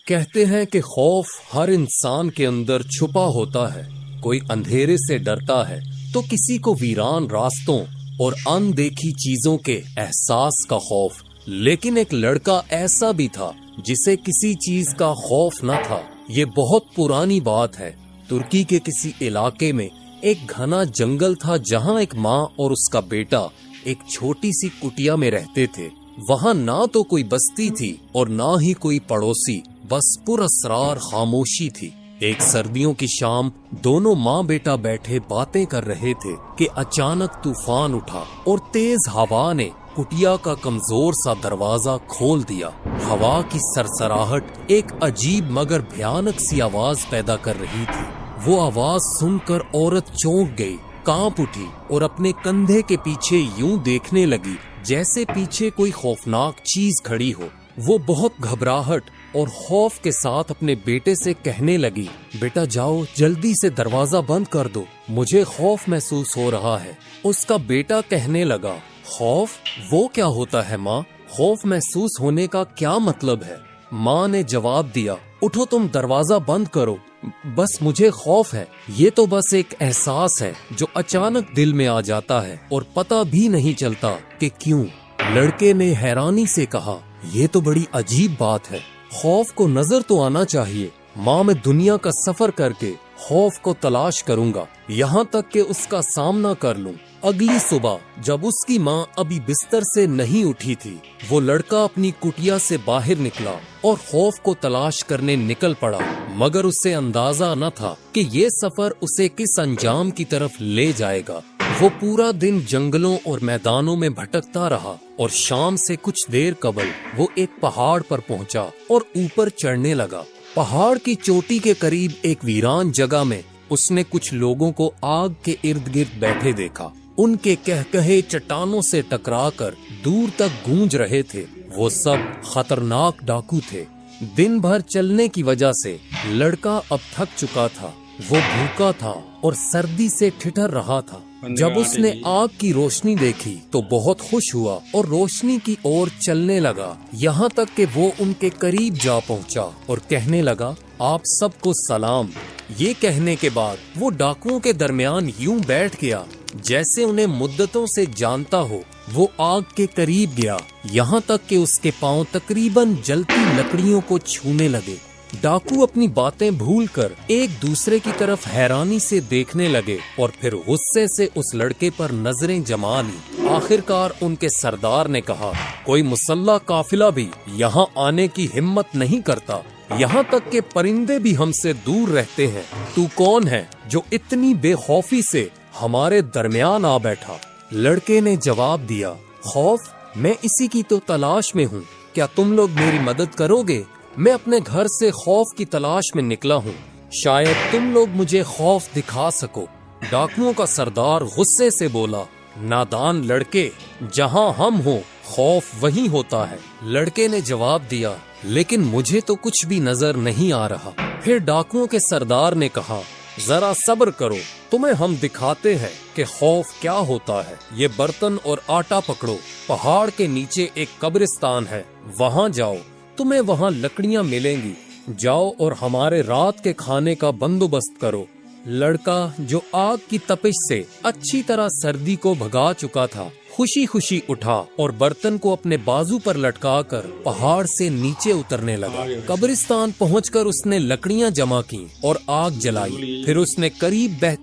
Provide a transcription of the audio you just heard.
کہتے ہیں کہ خوف ہر انسان کے اندر چھپا ہوتا ہے. کوئی اندھیرے سے ڈرتا ہے تو کسی کو ویران راستوں اور اندیکھی چیزوں کے احساس کا خوف. لیکن ایک لڑکا ایسا بھی تھا جسے کسی چیز کا خوف نہ تھا. یہ بہت پرانی بات ہے. ترکی کے کسی علاقے میں ایک گھنا جنگل تھا جہاں ایک ماں اور اس کا بیٹا ایک چھوٹی سی کٹیا میں رہتے تھے. وہاں نہ تو کوئی بستی تھی اور نہ ہی کوئی پڑوسی، بس پراسرار خاموشی تھی. ایک سردیوں کی شام دونوں ماں بیٹا بیٹھے باتیں کر رہے تھے کہ اچانک طوفان اٹھا اور تیز ہوا نے کٹیا کا کمزور سا دروازہ کھول دیا. ہوا کی سرسراہٹ ایک عجیب مگر بھیانک سی آواز پیدا کر رہی تھی. وہ آواز سن کر عورت چونک گئی، کانپ اٹھی اور اپنے کندھے کے پیچھے یوں دیکھنے لگی جیسے پیچھے کوئی خوفناک چیز کھڑی ہو. وہ بہت گھبراہٹ اور خوف کے ساتھ اپنے بیٹے سے کہنے لگی، بیٹا جاؤ جلدی سے دروازہ بند کر دو، مجھے خوف محسوس ہو رہا ہے. اس کا بیٹا کہنے لگا، خوف؟ وہ کیا ہوتا ہے ماں؟ خوف محسوس ہونے کا کیا مطلب ہے؟ ماں نے جواب دیا، اٹھو تم دروازہ بند کرو، بس مجھے خوف ہے. یہ تو بس ایک احساس ہے جو اچانک دل میں آ جاتا ہے اور پتہ بھی نہیں چلتا کہ کیوں. لڑکے نے حیرانی سے کہا، یہ تو بڑی عجیب بات ہے. خوف کو نظر تو آنا چاہیے. ماں، میں دنیا کا سفر کر کے خوف کو تلاش کروں گا یہاں تک کہ اس کا سامنا کر لوں. اگلی صبح جب اس کی ماں ابھی بستر سے نہیں اٹھی تھی، وہ لڑکا اپنی کٹیا سے باہر نکلا اور خوف کو تلاش کرنے نکل پڑا. مگر اسے اندازہ نہ تھا کہ یہ سفر اسے کس انجام کی طرف لے جائے گا. وہ پورا دن جنگلوں اور میدانوں میں بھٹکتا رہا اور شام سے کچھ دیر قبل وہ ایک پہاڑ پر پہنچا اور اوپر چڑھنے لگا. پہاڑ کی چوٹی کے قریب ایک ویران جگہ میں اس نے کچھ لوگوں کو آگ کے ارد گرد بیٹھے دیکھا. ان کے کہے چٹانوں سے ٹکرا کر دور تک گونج رہے تھے. وہ سب خطرناک ڈاکو تھے. دن بھر چلنے کی وجہ سے لڑکا اب تھک چکا تھا. وہ بھوکا تھا اور سردی سے ٹھٹر رہا تھا. جب اس نے آگ کی روشنی دیکھی تو بہت خوش ہوا اور روشنی کی اور چلنے لگا، یہاں تک کہ وہ ان کے قریب جا پہنچا اور کہنے لگا، آپ سب کو سلام. یہ کہنے کے بعد وہ ڈاکوؤں کے درمیان یوں بیٹھ گیا جیسے انہیں مدتوں سے جانتا ہو. وہ آگ کے قریب گیا یہاں تک کہ اس کے پاؤں تقریباً جلتی لکڑیوں کو چھونے لگے. ڈاکو اپنی باتیں بھول کر ایک دوسرے کی طرف حیرانی سے دیکھنے لگے اور پھر غصے سے اس لڑکے پر نظریں جما لی. آخرکار ان کے سردار نے کہا، کوئی مسلح قافلہ بھی یہاں آنے کی ہمت نہیں کرتا، یہاں تک کہ پرندے بھی ہم سے دور رہتے ہیں. تو کون ہے جو اتنی بے خوفی سے ہمارے درمیان آ بیٹھا؟ لڑکے نے جواب دیا، خوف؟ میں اسی کی تو تلاش میں ہوں. کیا تم لوگ میری مدد کرو گے؟ میں اپنے گھر سے خوف کی تلاش میں نکلا ہوں، شاید تم لوگ مجھے خوف دکھا سکو. ڈاکوؤں کا سردار غصے سے بولا، نادان لڑکے، جہاں ہم ہوں خوف وہیں ہوتا ہے. لڑکے نے جواب دیا، لیکن مجھے تو کچھ بھی نظر نہیں آ رہا. پھر ڈاکوؤں کے سردار نے کہا، ذرا صبر کرو، تمہیں ہم دکھاتے ہیں کہ خوف کیا ہوتا ہے. یہ برتن اور آٹا پکڑو، پہاڑ کے نیچے ایک قبرستان ہے، وہاں جاؤ، تمہیں وہاں لکڑیاں ملیں گی. جاؤ اور ہمارے رات کے کھانے کا بندوبست کرو. لڑکا جو آگ کی تپش سے اچھی طرح سردی کو بھگا چکا تھا، خوشی خوشی اٹھا اور برتن کو اپنے بازو پر لٹکا کر پہاڑ سے نیچے اترنے لگا. قبرستان پہنچ کر اس نے لکڑیاں جمع کی اور آگ جلائی. پھر اس نے قریب